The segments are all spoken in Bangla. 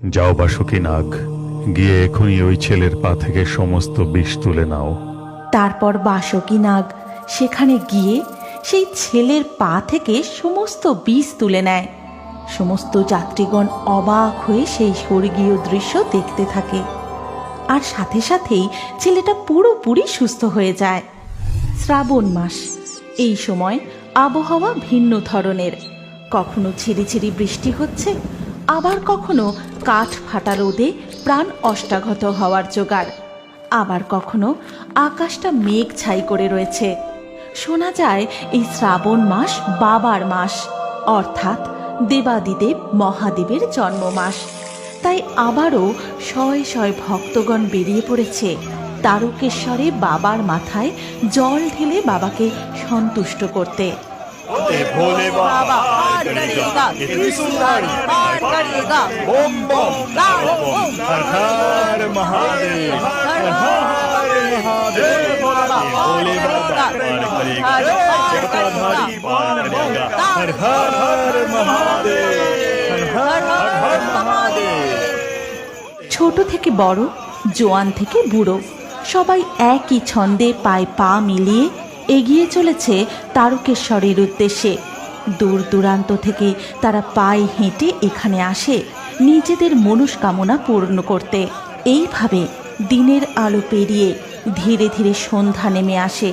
যাও বাসুকী নাগ, গিয়ে এখনই ওই ছেলের পা থেকে সমস্ত বিষ তুলে নাও। তারপর বাসুকী নাগ সেখানে গিয়ে সেই ছেলের পা থেকে সমস্ত বিষ তুলে নেয়। সমস্ত যাত্রীগণ অবাক হয়ে সেই স্বর্গীয় দৃশ্য দেখতে থাকে, আর সাথে সাথেই ছেলেটা পুরোপুরি সুস্থ হয়ে যায়। শ্রাবণ মাস, এই সময় আবহাওয়া ভিন্ন ধরনের। কখনো ঝিরিঝিরি বৃষ্টি হচ্ছে, আবার কখনো কাঠ ফাটা রোদে প্রাণ অষ্টাঘাত হওয়ার জোগাড়। আবার কখনো আকাশটা মেঘ ছাই করে রয়েছে। শোনা যায় এই শ্রাবণ মাস বাবার মাস, অর্থাৎ দেবাদিদেব মহাদেবের জন্ম মাস। তাই আবারও শয়ে শয়ে ভক্তগণ বেরিয়ে পড়েছে তারকেশ্বরে বাবার মাথায় জল ঢেলে বাবাকে সন্তুষ্ট করতে। भोले बाबा पार करेगा, त्रिशूलधारी पार करेगा, बम बम हर हर महादेव, हर हर महादेव, भोले बाबा पार करेगा, जटाधारी पार करेगा, हर हर महादेव, हर हर महादेव। ছোট থেকে বড়, জোয়ান থেকে বুড়ো, সবাই একই ছন্দে পায়ে পা মিলিয়ে এগিয়ে চলেছে তারকেশ্বরের উদ্দেশ্যে। দূর দূরান্ত থেকে তারা পায়ে হেঁটে এখানে আসে নিজেদের মনস্কামনা পূর্ণ করতে। এইভাবে দিনের আলো পেরিয়ে ধীরে ধীরে সন্ধ্যা নেমে আসে।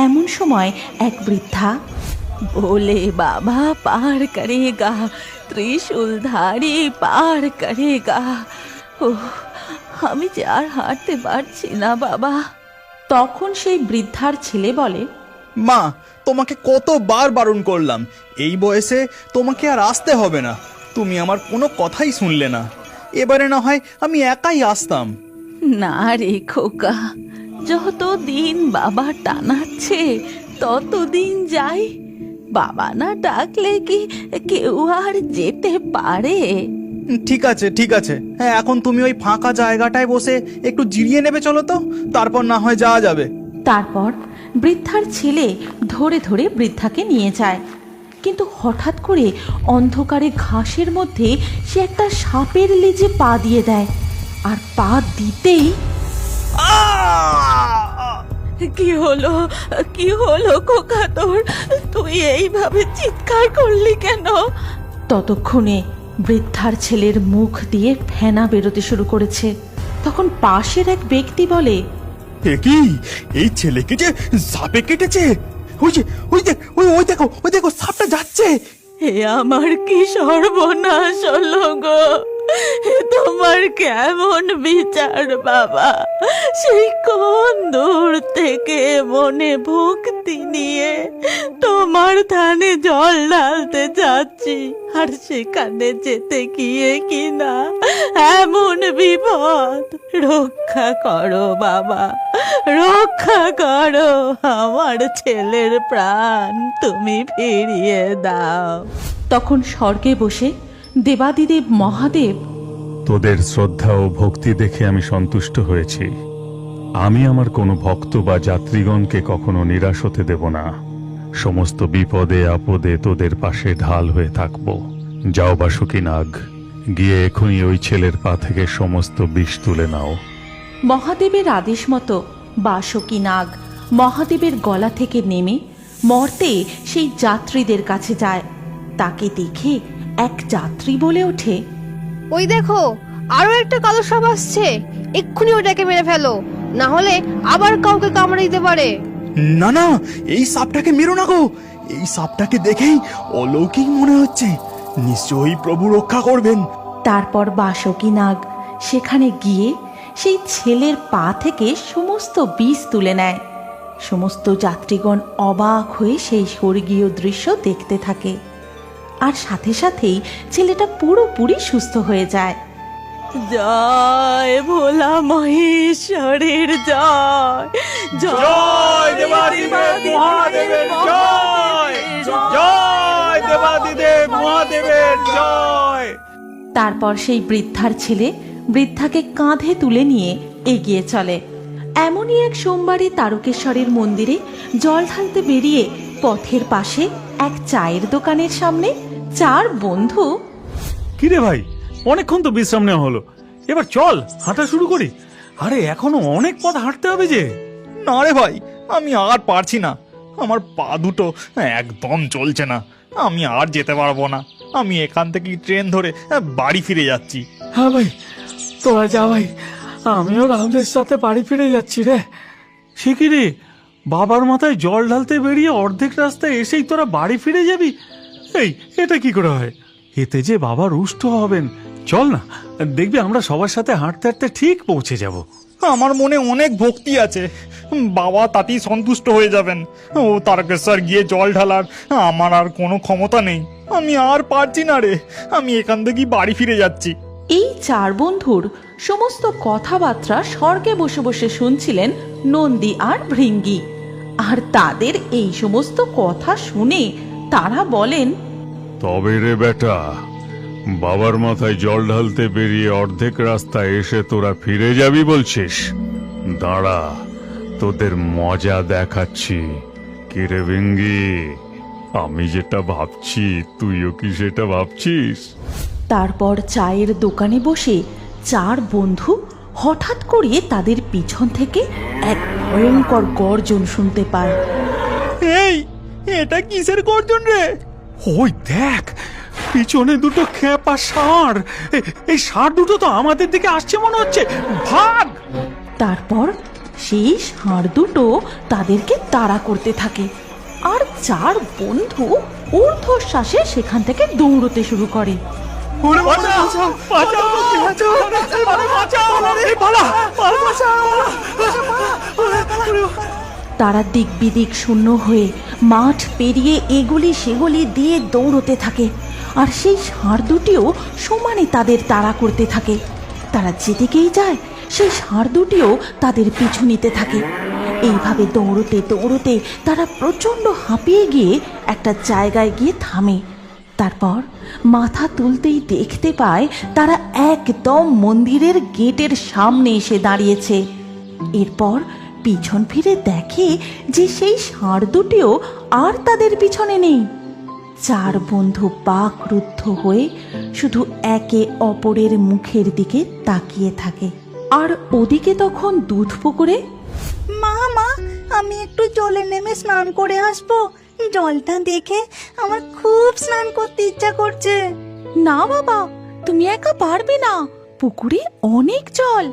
এমন সময় এক বৃদ্ধা, ভোলে বাবা পার করেগা, ত্রিশূলধারী পার করেগা, ও আমি যে আর হাঁটতে পারছি না বাবা। তখন সেই বৃদ্ধার ছেলে বলে, মা, তোমাকে কতবার বারণ করলাম, এই বয়সে তোমাকে আর আসতে হবে না। তুমি আমার কোনো কথাই শুনলে না। এবারে না হয় আমি একাই আসতাম। না রে খোকা, যতদিন বাবা টানাচ্ছে ততদিন যাই। বাবা না ডাকলে কি কেউ আর যেতে পারে? ঠিক আছে ঠিক আছে, হ্যাঁ, এখন তুমি ওই ফাঁকা জায়গাটায় বসে একটু জিরিয়ে নেবে, চলো তো, তারপর না হয় যাওয়া যাবে। তারপর বৃদ্ধার ছেলে ধরে ধরে বৃদ্ধাকে নিয়ে যায়। কিন্তু হঠাৎ করে অন্ধকারে ঘাসের মধ্যে সে একটা সাপের লেজে পা দিয়ে দেয়, আর পা দিতেই কি হলো, কি হলো খোকা তোর? তুই এইভাবে চিৎকার করলি কেন? ততক্ষণে বৃদ্ধার ছেলের মুখ দিয়ে ফেনা বেরোতে শুরু করেছে। তখন পাশের এক ব্যক্তি বলে, কি, এই ছেলেকে যে সাপে কেটেছে? ওই যে ওই দেখো সাপটা যাচ্ছে। হে আমার কি সর্বনাশ হলো গো! হে তোমার কেমন বিচার বাবা! সেই কোন দূর থেকে মনে ভক্তি নিয়ে তোমার ধানে জল ঢালতে যাচ্ছি, আর সেখানে যেতে গিয়ে কিনা এমন বিপদ! রক্ষা করো বাবা, রক্ষা করো, আমার ছেলের প্রাণ তুমি ফিরিয়ে দাও। তখন স্বর্গে বসে দেবাদিদেব মহাদেব, তোদের শ্রদ্ধা ও ভক্তি দেখে আমি সন্তুষ্ট হয়েছি। আমি আমার কোনো ভক্ত বা যাত্রীগণকে কখনো নিরাশ হতে দেব না। সমস্ত বিপদে আপদে তোদের পাশে ঢাল হয়ে থাকব। যাও বাসুকী নাগ, গিয়ে এখনই ওই ছেলের পা থেকে সমস্ত বিষ তুলে নাও। মহাদেবের আদেশ মতো বাসুকী নাগ মহাদেবের গলা থেকে নেমে মর্তে সেই যাত্রীদের কাছে যায়। তাকে দেখে এক যাত্রী বলে ওঠে, ওই দেখো, আরো একটা কালো সাপ আসছে, এক্ষুনি ওটাকে মেরে ফেলো, না হলে আবার কাউকে কামড়ে দিতে পারে। না না, এই সাপটাকে মেরো না গো। এই সাপটাকে দেখেই অলৌকিক মনে হচ্ছে, নিশ্চয়ই প্রভু রক্ষা করবেন। তারপর বাসুকী নাগ সেখানে গিয়ে সেই ছেলের পা থেকে সমস্ত বিষ তুলে নেয়। সমস্ত যাত্রীগণ অবাক হয়ে সেই স্বর্গীয় দৃশ্য দেখতে থাকে, আর সাথে সাথেই ছেলেটা পুরোপুরি সুস্থ হয়ে যায়। জয় ভোলা মহেশ্বরের জয়, জয় দেবাদিদেব মহাদেবের জয়, জয় দেবাদিদেব মহাদেবের জয়। তারপর সেই বৃদ্ধার ছেলে বৃদ্ধাকে কাঁধে তুলে নিয়ে এগিয়ে চলে। এমনই এক সোমবারে তারকেশ্বরের মন্দিরে জল ঢালতে বেরিয়ে পথের পাশে এক চায়ের দোকানের সামনে চার বন্ধু, কিরে ভাই, অনেকক্ষণ তো বিশ্রাম নেওয়া হলো, এবার চল হাঁটা শুরু করি। আরে এখনো অনেক পথ হাঁটতে হবে যে। না রে ভাই, আমি আর পারছি না, আমার পা দুটো একদম চলছে না, আমি আর যেতে পারবো না। আমি এখান থেকে ট্রেন ধরে বাড়ি ফিরে যাচ্ছি। হ্যাঁ ভাই, তোরা যা ভাই, আমিও রাহুলের সাথে বাড়ি ফিরে যাচ্ছি রে। সে কি রে, বাবার মাথায় জল ঢালতে বেরিয়ে অর্ধেক রাস্তায় এসেই তোরা বাড়ি ফিরে যাবি? এই, এটা কি করে হয়? এতে যে বাবা রুষ্ট হবেন। চল না, দেখবি আমরা সবার সাথে হাঁটতে হাঁটতে ঠিক পৌঁছে যাব। আমার মনে অনেক ভক্তি আছে, বাবা তাতেই সন্তুষ্ট হয়ে যাবেন। ও তারকেশ্বর গিয়ে জল ঢালার আমার আর কোনো ক্ষমতা নেই, আমি আর পারছি না রে, আমি এখান থেকেই বাড়ি ফিরে যাচ্ছি। এই চার বন্ধুর সমস্ত কথাবার্তা স্বর্গে বসে বসে শুনছিলেন নন্দী আর ভৃঙ্গি। আর তাদের এই সমস্ত কথা শুনে তারা বলেন, তবে রে বেটা, বাবার মাথায় জল ঢালতে বেরিয়ে অর্ধেক রাস্তায় এসে তোরা ফিরে যাবি বলছিস? দাঁড়া, তোদের মজা দেখাচ্ছি। কিরে ভিঙ্গি, আমি যেটা ভাবছি তুইও কি সেটা ভাবছিস? তারপর চায়ের দোকানে বসে চার বন্ধু হঠাৎ করে তাদের পিছন থেকে এক ভয়ঙ্কর গর্জন শুনতে পায়। এই, এটা কিসের গর্জন রে? ওই দেখ, পিছনে দুটো খেপা ষাঁড়। এই ষাঁড় দুটো তো আমাদের দিকে আসছে মনে হচ্ছে, ভাগ! তারপর সেই ষাঁড় দুটো তাদেরকে তাড়া করতে থাকে, আর চার বন্ধু ঊর্ধ্বশ্বাসে সেখান থেকে দৌড়তে শুরু করে। তারা দিক বিদিক শূন্য হয়ে মাঠ পেরিয়ে এগুলি সেগুলি দিয়ে দৌড়তে থাকে, আর সেই ষাঁড় দুটিও সমানে তাদের তাড়া করতে থাকে। তারা যেদিকেই যায় সেই ষাঁড় দুটিও তাদের পিছু নিতে থাকে। এইভাবে দৌড়তে দৌড়তে তারা প্রচণ্ড হাঁপিয়ে গিয়ে একটা জায়গায় গিয়ে থামে। তারপর মাথা তুলতেই দেখতে পায় তারা একদম মন্দিরের গেটের সামনে এসে দাঁড়িয়েছে। এরপর পিছন ফিরে দেখে যে সেই ষাঁড় দুটিও আর তাদের পিছনে নেই। চার বন্ধু বাকরুদ্ধ হয়ে শুধু একে অপরের মুখের দিকে তাকিয়ে থাকে। আর ওদিকে তখন দুধ পুকুরে, মা মা, আমি একটু জলে নেমে স্নান করে আসবো, জলটা দেখে আমার খুব স্নান করতে ইচ্ছা করছে। না বাবা, তুমি একা পারবে না, পুকুরে অনেক জল।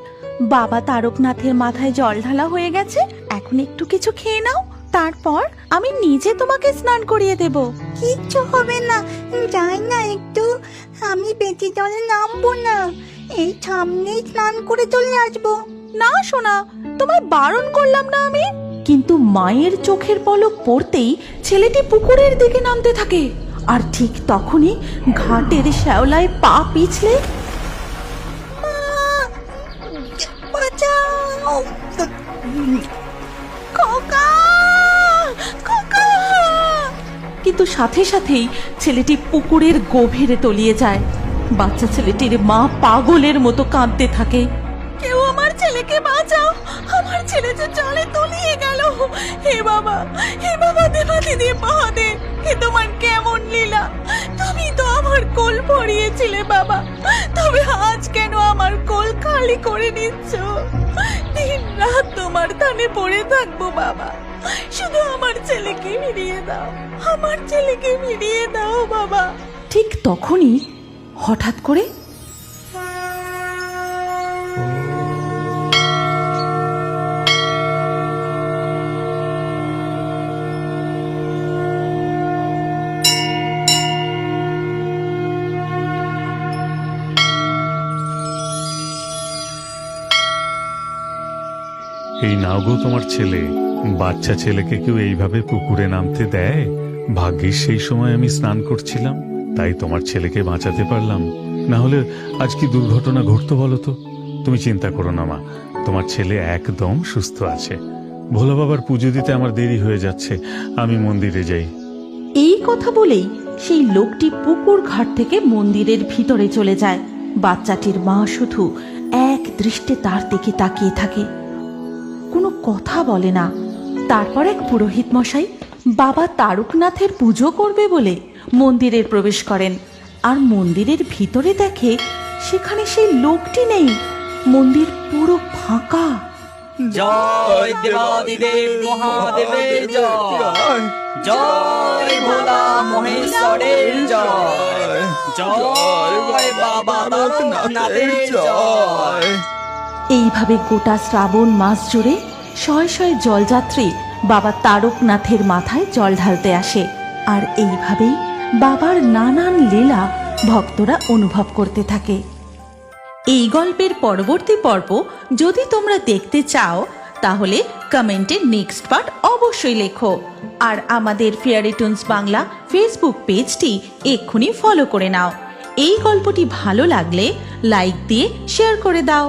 বাবা তারকনাথের মাথায় জল ঢালা হয়ে গেছে, এখন একটু কিছু খেয়ে নাও, তারপর আমি নিজে তোমাকে স্নান করিয়ে দেব। কিচ্ছু হবে না, যাই না একটু, আমি বেশি জলে নামবো না, এই সামনেই স্নান করে চলে আসবো। না সোনা, তোমায় বারণ করলাম না আমি? কিন্তু মায়ের চোখের পলক পড়তেই ছেলেটি পুকুরের দিকে নামতে থাকে, আর ঠিক তখনই ঘাটের শ্যাওলায় পা পিছলে বাঁচাও! খোকা! খোকা! কিন্তু সাথে সাথেই ছেলেটি পুকুরের গভীরে তলিয়ে যায়। বাচ্চা ছেলেটির মা পাগলের মতো কাঁদতে থাকে। কেউ আমার ছেলেকে বাঁচাও, আমার ছেলে যে জলে তলিয়ে গেল। হে বাবা, হে বাবা দেবাদিদি মহাদেব, হে তোমার কেমন লীলা! তুমি তো আমার কোল ভরিয়েছিলে বাবা, তবে আজ কেন আমার কোল খালি করে নিচ্ছ? দিন রাত তোমার ধানে পড়ে থাকবো বাবা, শুধু আমার ছেলেকে ফিরিয়ে দাও, আমার ছেলেকে ফিরিয়ে দাও বাবা। ঠিক তখনই হঠাৎ করে এই নাও গো তোমার ছেলে। বাচ্চা ছেলেকে কেউ এইভাবে পুকুরে নামতে দেয়? ভাগ্যিস সেই সময় আমি স্নান করছিলাম, তাই তোমার ছেলেকে বাঁচাতে পারলাম, না হলে আজ কি দুর্ঘটনা ঘটতো বলো তো? তুমি চিন্তা করো না মা, তোমার ছেলে একদম সুস্থ আছে। ভোলা বাবার পুজো দিতে আমার দেরি হয়ে যাচ্ছে, আমি মন্দিরে যাই। এই কথা বলেই সেই লোকটি পুকুর ঘাট থেকে মন্দিরের ভিতরে চলে যায়। বাচ্চাটির মা শুধু এক দৃষ্টে তার দিকে তাকিয়ে থাকে, কোনো কথা বলে না। তারপর এক পুরোহিত মশাই বাবা তারকনাথের পুজো করবে বলে মন্দিরে প্রবেশ করেন, আর মন্দিরের ভিতরে দেখে সেখানে সেই লোকটি নেই, মন্দির পুরো ফাঁকা। জয় দেবাদিদেব মহাদেবের জয়, জয় ভোলা মহেশ্বরের জয়, জয় বাবা তারকনাথের জয়। এইভাবে গোটা শ্রাবণ মাস জুড়ে শয়ে শয়ে জলযাত্রী বাবা তারকনাথের মাথায় জল ঢালতে আসে। আর এইভাবেই বাবার নানান লীলা ভক্তরা অনুভব করতে থাকে। এই গল্পের পরবর্তী পর্ব যদি তোমরা দেখতে চাও তাহলে কমেন্টে নেক্সট পার্ট অবশ্যই লেখো। আর আমাদের ফেয়ারি টুনস বাংলা ফেসবুক পেজটি এক্ষুনি ফলো করে নাও। এই গল্পটি ভালো লাগলে লাইক দিয়ে শেয়ার করে দাও।